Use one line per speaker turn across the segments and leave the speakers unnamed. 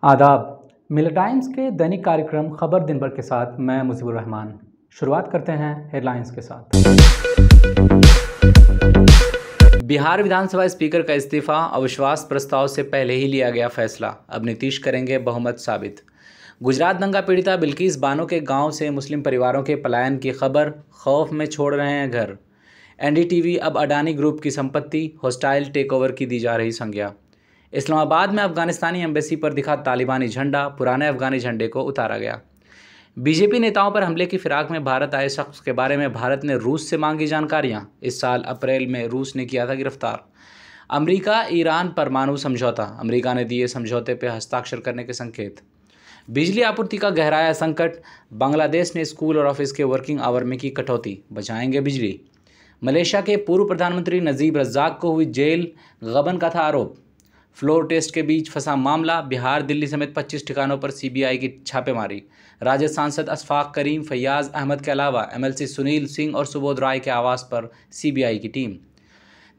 आदाब। Miller times के दैनिक कार्यक्रम खबर दिन भर के साथ मैं मुजीबुर रहमान। शुरुआत करते हैं हेडलाइंस के साथ। बिहार विधानसभा स्पीकर का इस्तीफा, अविश्वास प्रस्ताव से पहले ही लिया गया फैसला, अब नीतीश करेंगे बहुमत साबित। गुजरात दंगा पीड़िता बिल्किस बानो के गांव से मुस्लिम परिवारों के पलायन की खबर, खौफ में छोड़ रहे हैं घर। एनडीटीवी अब अडानी ग्रुप की संपत्ति, हॉस्टाइल टेकओवर की दी जा रही संज्ञा। इस्लामाबाद में अफगानिस्तानी एम्बेसी पर दिखा तालिबानी झंडा, पुराने अफगानी झंडे को उतारा गया। बीजेपी नेताओं पर हमले की फिराक में भारत आए शख्स के बारे में भारत ने रूस से मांगी जानकारियां। इस साल अप्रैल में रूस ने किया था गिरफ्तार। अमेरिका ईरान परमाणु समझौता, अमेरिका ने दिए समझौते पर हस्ताक्षर करने के संकेत। बिजली आपूर्ति का गहराया संकट, बांग्लादेश ने स्कूल और ऑफिस के वर्किंग आवर में की कटौती, बचाएंगे बिजली। मलेशिया के पूर्व प्रधानमंत्री नजीब रज्जाक को हुई जेल, गबन का था आरोप। फ्लोर टेस्ट के बीच फंसा मामला, बिहार दिल्ली समेत 25 ठिकानों पर सीबीआई की छापेमारी। राज्य सांसद अशफाक करीम, फैयाज अहमद के अलावा एमएलसी सुनील सिंह और सुबोध राय के आवास पर सीबीआई की टीम।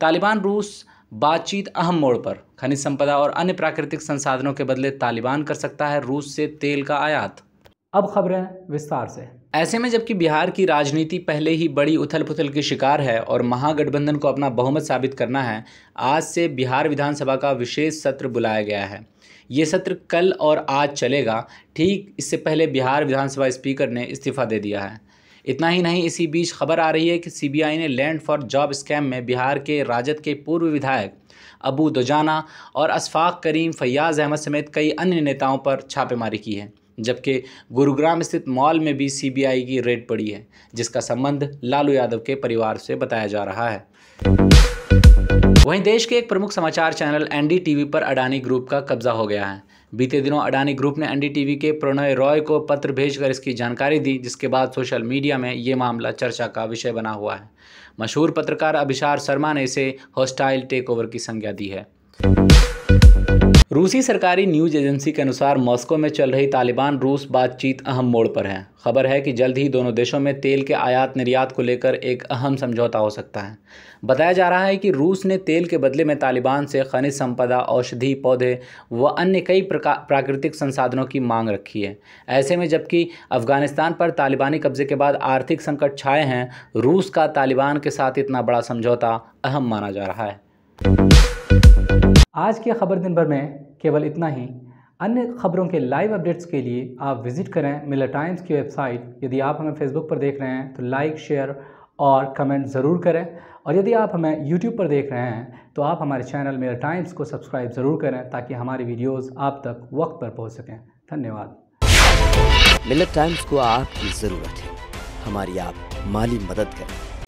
तालिबान रूस बातचीत अहम मोड़ पर, खनिज संपदा और अन्य प्राकृतिक संसाधनों के बदले तालिबान कर सकता है रूस से तेल का आयात। अब खबरें विस्तार से। ऐसे में जबकि बिहार की राजनीति पहले ही बड़ी उथल पुथल की शिकार है और महागठबंधन को अपना बहुमत साबित करना है, आज से बिहार विधानसभा का विशेष सत्र बुलाया गया है। ये सत्र कल और आज चलेगा। ठीक इससे पहले बिहार विधानसभा स्पीकर ने इस्तीफा दे दिया है। इतना ही नहीं, इसी बीच खबर आ रही है कि सीबीआई ने लैंड फॉर जॉब स्कैम में बिहार के राजद के पूर्व विधायक अबू दुजाना और अशफाक करीम, फैयाज अहमद समेत कई अन्य नेताओं पर छापेमारी की है। जबकि गुरुग्राम स्थित मॉल में भी सीबीआई की रेड पड़ी है, जिसका संबंध लालू यादव के परिवार से बताया जा रहा है। वहीं देश के एक प्रमुख समाचार चैनल एनडीटीवी पर अडानी ग्रुप का कब्जा हो गया है। बीते दिनों अडानी ग्रुप ने एनडीटीवी के प्रणय रॉय को पत्र भेजकर इसकी जानकारी दी, जिसके बाद सोशल मीडिया में ये मामला चर्चा का विषय बना हुआ है। मशहूर पत्रकार अभिशार शर्मा ने इसे हॉस्टाइल टेकओवर की संज्ञा दी है। रूसी सरकारी न्यूज़ एजेंसी के अनुसार मॉस्को में चल रही तालिबान रूस बातचीत अहम मोड़ पर है। खबर है कि जल्द ही दोनों देशों में तेल के आयात निर्यात को लेकर एक अहम समझौता हो सकता है। बताया जा रहा है कि रूस ने तेल के बदले में तालिबान से खनिज संपदा, औषधि पौधे व अन्य कई प्राकृतिक संसाधनों की मांग रखी है। ऐसे में जबकि अफगानिस्तान पर तालिबानी कब्जे के बाद आर्थिक संकट छाए हैं, रूस का तालिबान के साथ इतना बड़ा समझौता अहम माना जा रहा है। आज के खबर दिन भर में केवल इतना ही। अन्य खबरों के लाइव अपडेट्स के लिए आप विजिट करें मिलर टाइम्स की वेबसाइट। यदि आप हमें फेसबुक पर देख रहे हैं तो लाइक, शेयर और कमेंट ज़रूर करें, और यदि आप हमें यूट्यूब पर देख रहे हैं तो आप हमारे चैनल मिलर टाइम्स को सब्सक्राइब ज़रूर करें, ताकि हमारी वीडियोज़ आप तक वक्त पर पहुँच सकें। धन्यवाद।
मिलर टाइम्स को आपकी ज़रूरत है, हमारी आप माली मदद करें।